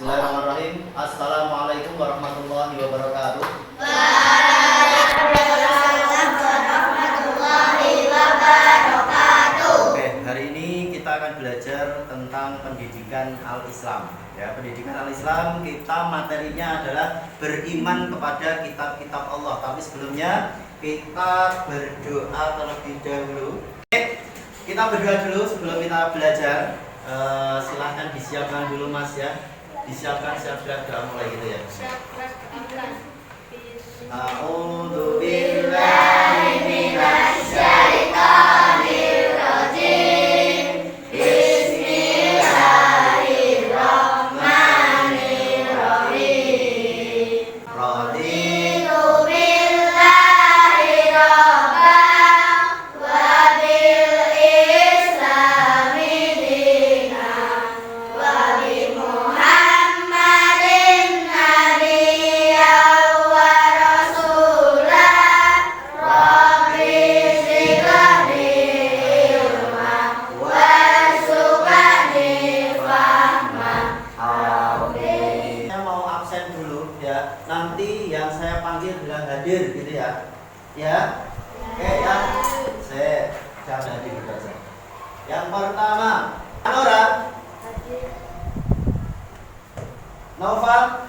Bismillahirrahmanirrahim. Assalamualaikum warahmatullahi wabarakatuh. Waalaikumsalam warahmatullahi wabarakatuh. Oke, hari ini kita akan belajar tentang pendidikan al-Islam. Ya, pendidikan al-Islam kita materinya adalah beriman kepada kitab-kitab Allah. Tapi sebelumnya kita berdoa terlebih dahulu. Oke, kita berdoa dulu sebelum kita belajar. Silahkan disiapkan dulu Mas ya. Disiapkan siap-siap doa mulai gitu ya. A'udzu billahi minasy syaithanir rajim. Bismillahirrahmanirrahim. Raditu billahi rabban wa bil islami dinan wa bi Muhammadin nabiyyan wa rasulan rabbi zidni ilman warzuqni fahman. Amin. Saya mau absen dulu ya. Nanti yang saya panggil bilang hadir gitu ya. Ya. Oke ya. Saya jangan hadir saja. Yang pertama, Nora. Nova.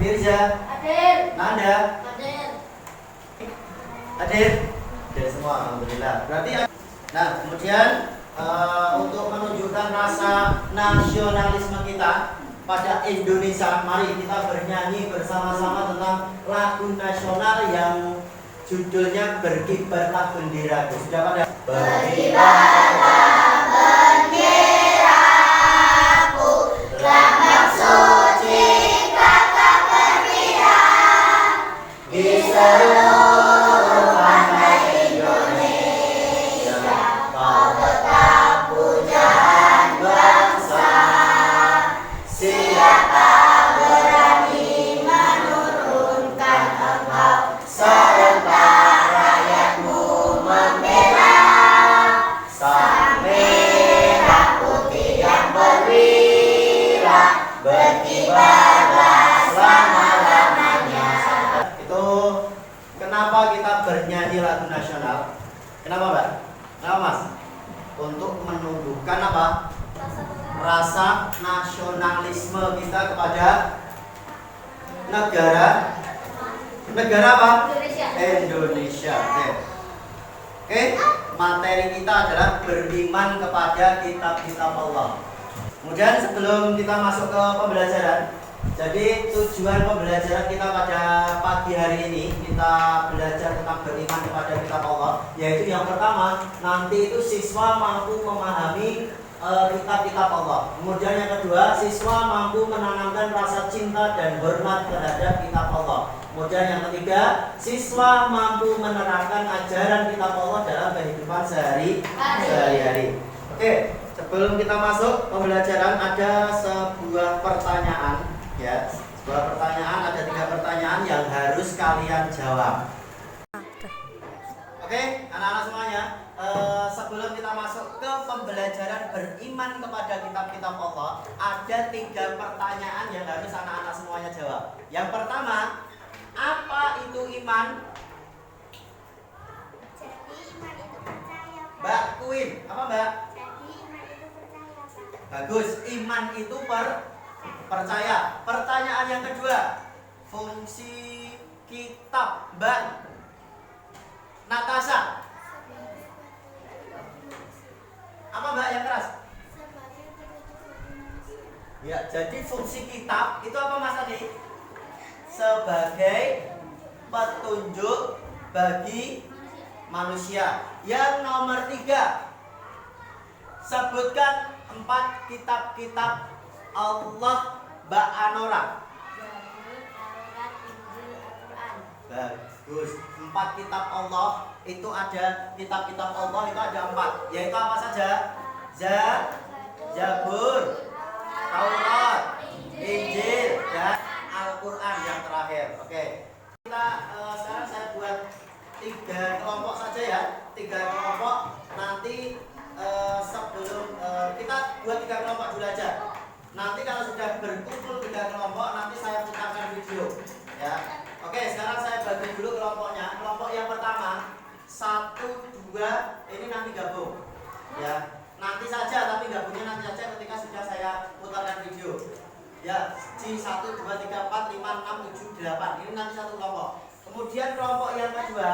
Firza. Hadir. Nanda. Hadir. Hadir. Hadir semua, alhamdulillah. Berarti nah, kemudian untuk menunjukkan rasa nasionalisme kita pada Indonesia, mari kita bernyanyi bersama-sama tentang lagu nasional yang judulnya Berkibarlah Benderaku. Sudah pada? Berkibarlah benderaku, lambang suci kata perpihakan di seluruh pantai Indonesia. Kau tetap pujaan bangsa. Siapa berani menurunkan engkau serentak rakyatmu membela sang merah putih yang berwira, berkibarlah selama-lamanya. Itu kenapa kita bernyanyi lagu nasional? Kenapa Mbak? Kenapa Mas? Untuk menumbuhkan apa? Rasa nasionalisme kita kepada negara apa? Indonesia. Oke. Materi kita adalah beriman kepada kitab-kitab Allah. Kemudian sebelum kita masuk ke pembelajaran, jadi tujuan pembelajaran kita pada pagi hari ini kita belajar tentang beriman kepada kitab Allah, yaitu yang pertama, nanti itu siswa mampu memahami kitab-kitab Allah. Kemudian yang kedua, siswa mampu menanamkan rasa cinta dan hormat terhadap kitab Allah. Kemudian yang ketiga, siswa mampu menerapkan ajaran kitab Allah dalam kehidupan sehari-hari. Oke, sebelum kita masuk pembelajaran ada sebuah pertanyaan ya. Sebuah pertanyaan, ada 3 pertanyaan yang harus kalian jawab. Oke, anak-anak semuanya, sebelum kita masuk ke pembelajaran beriman kepada kitab-kitab Allah, ada 3 pertanyaan yang harus anak-anak semuanya jawab. Yang pertama, apa itu iman? Jadi iman itu percaya, Pak. Mbak Queen, apa Mbak? Jadi iman itu percaya, Pak. Bagus, iman itu percaya. Pertanyaan yang kedua, fungsi kitab Mbak Natasha. Apa Mbak yang keras? Sebagai petunjuk bagi manusia. Ya, jadi fungsi kitab itu apa Mas tadi? Sebagai petunjuk bagi manusia. Yang nomor 3, sebutkan 4 kitab-kitab Allah Mbak Anora. Zabur, Taurat, Injil, Al-Quran. Bagus. 4 kitab Allah itu ada, kitab-kitab Allah itu ada 4, yaitu apa saja? Zabur, Taurat, Injil, dan Al-Quran yang terakhir. Oke. Kita sekarang saya buat 3 kelompok saja ya. 3 kelompok. Nanti sebelum kita buat 3 kelompok dulu aja. Nanti kalau sudah sudah berkumpul 3 kelompok, nanti saya putarkan video. Ya. Oke, sekarang saya bagi dulu kelompoknya. Kelompok yang pertama 1, 2, ini nanti gabung. Ya. Nanti saja, tapi gabungnya nanti saja ketika sudah saya putarkan video. Ya, G 1, 2, 3, 4, 5, 6, 7, 8. Ini nanti satu kelompok. Kemudian kelompok yang kedua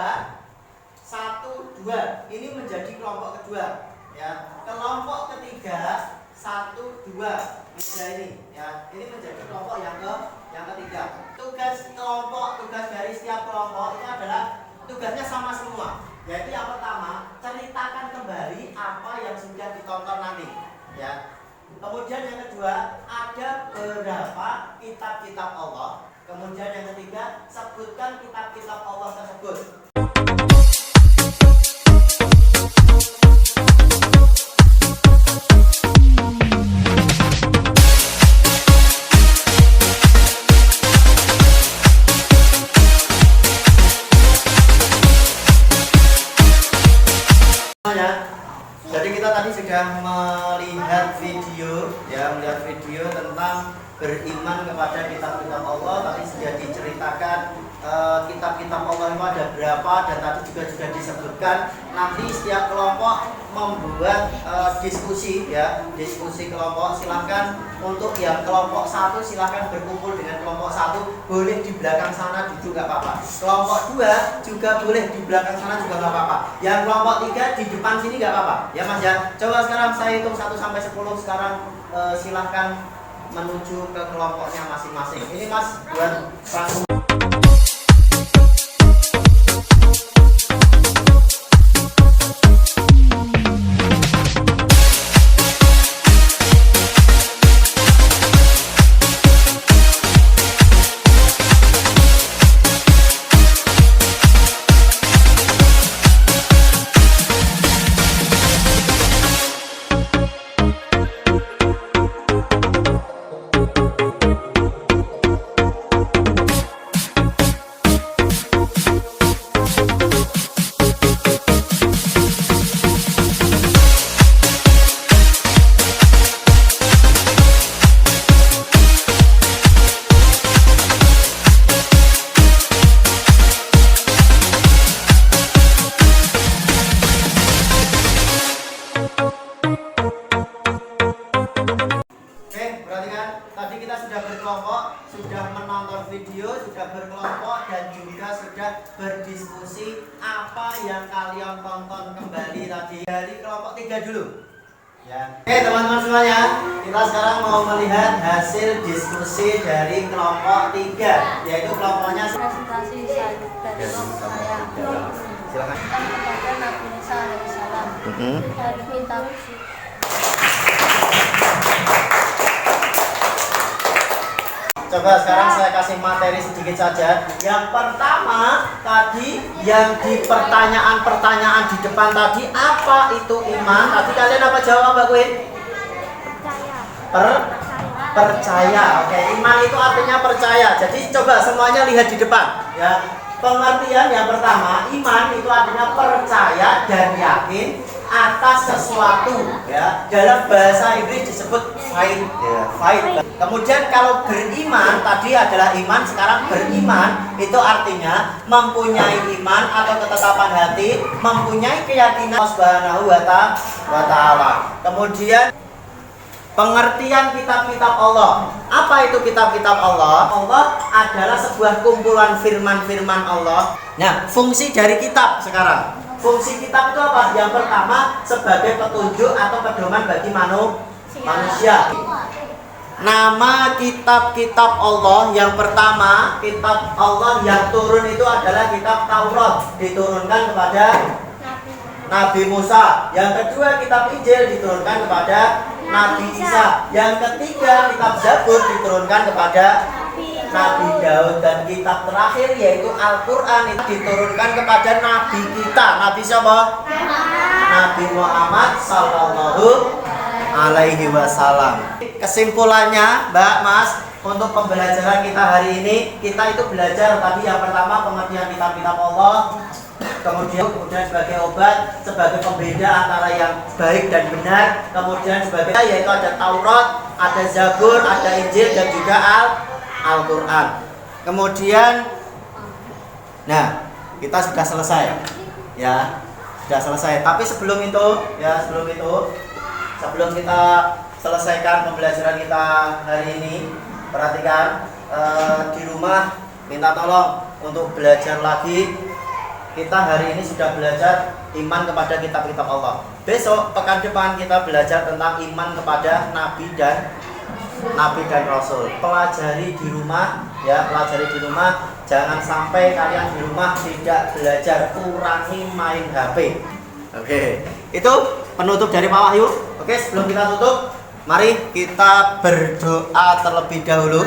1, 2. Ini menjadi kelompok kedua. Ya. Kelompok ketiga 1, 2. Meja ini. Ya. Ini menjadi kelompok yang ketiga. Tugas kelompok, tugas dari setiap kelompok ini adalah tugasnya sama semua. Yaitu yang pertama, ceritakan kembali apa yang sudah ditonton nanti. Ya. Kemudian yang kedua, ada berapa kitab-kitab Allah. Kemudian yang ketiga, sebutkan kitab-kitab Allah tersebut. Jadi kita tadi sudah melihat video tentang beriman kepada kitab-kitab Allah. Tadi sudah diceritakan kitab-kitab Allah itu ada berapa, dan tadi juga sudah disebutkan nanti setiap kelompok membuat diskusi, ya, diskusi kelompok. Silahkan untuk yang kelompok 1 silahkan berkumpul dengan kelompok 1, boleh di belakang sana duduk nggak apa-apa. Kelompok 2 juga boleh di belakang sana juga nggak apa-apa. Yang kelompok 3 di depan sini nggak apa-apa, ya Mas ya. Coba sekarang saya hitung 1 sampai 10. Sekarang silahkan menuju ke kelompoknya masing-masing. Ini Mas buat rangkum. Sudah menonton video, sudah berkelompok, dan juga sudah berdiskusi apa yang kalian tonton kembali tadi dari kelompok 3 dulu. Ya. Oke teman-teman semuanya, kita sekarang mau melihat hasil diskusi dari kelompok 3, yaitu kelompoknya Presentasi dari kelompok saya. Silakan. Kepada Nabi Musa alaihissalam. Dari kitab Coba sekarang saya kasih materi sedikit saja. Yang pertama tadi yang di pertanyaan-pertanyaan di depan tadi, apa itu iman? Tadi kalian apa jawab Mbak Queen? Percaya. Oke, iman itu artinya percaya. Jadi coba semuanya lihat di depan, ya. Pengertian yang pertama, iman itu artinya percaya dan yakin atas sesuatu, ya. Dalam bahasa Inggris disebut faith, ya, faith. Kemudian kalau beriman tadi adalah iman, sekarang beriman itu artinya mempunyai iman atau ketetapan hati, mempunyai keyakinan Subhanahu wa ta'ala. Kemudian pengertian kitab-kitab Allah. Apa itu kitab-kitab Allah? Allah adalah sebuah kumpulan firman-firman Allah. Nah, fungsi dari kitab sekarang. Fungsi kitab itu apa? Yang pertama, sebagai petunjuk atau pedoman bagi manusia. Nama kitab-kitab Allah yang pertama, kitab Allah yang turun itu adalah kitab Taurat, diturunkan kepada Nabi Musa. Yang kedua, kitab Injil diturunkan kepada Nabi Isa. Yang ketiga, kitab Zabur diturunkan kepada Nabi Daud. Dan kitab terakhir yaitu Al-Quran itu diturunkan kepada Nabi kita. Nabi siapa? Nabi Muhammad Sallallahu Alaihi Wasallam. Kesimpulannya, Mbak, Mas, untuk pembelajaran kita hari ini, kita itu belajar tadi yang pertama pengertian kitab-kitab Allah, kemudian sebagai obat, sebagai pembeda antara yang baik dan benar, kemudian sebagai yaitu ada Taurat, ada Zabur, ada Injil dan juga Al-Qur'an. Kemudian nah, kita sudah selesai. Ya, sudah selesai. Tapi sebelum itu sebelum kita selesaikan pembelajaran kita hari ini, perhatikan di rumah minta tolong untuk belajar lagi. Kita hari ini sudah belajar iman kepada kitab-kitab Allah. Besok pekan depan kita belajar tentang iman kepada nabi dan rasul. Pelajari di rumah ya, pelajari di rumah. Jangan sampai kalian di rumah tidak belajar, kurangi main HP. Oke, itu penutup dari Pak Wahyu. Oke, sebelum kita tutup, mari kita berdoa terlebih dahulu.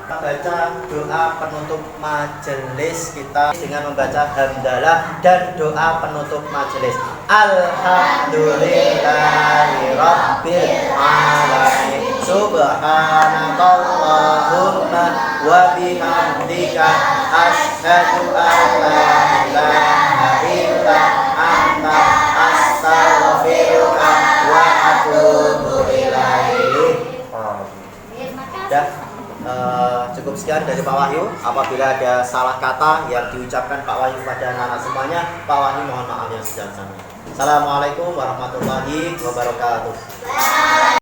Kita baca doa penutup majelis kita dengan membaca hamdalah dan doa penutup majelis. Alhamdulillahirabbil alamin. Subhanakallahumma wa bihamdika asyhadu an la ilaha illa anta astaghfiruka wa atubu ilaik. Cukup sekian dari Pak Wahyu. Apabila ada salah kata yang diucapkan Pak Wahyu pada anak-anak semuanya, Pak Wahyu mohon maaf yang sebesar-besarnya. Assalamualaikum warahmatullahi wabarakatuh.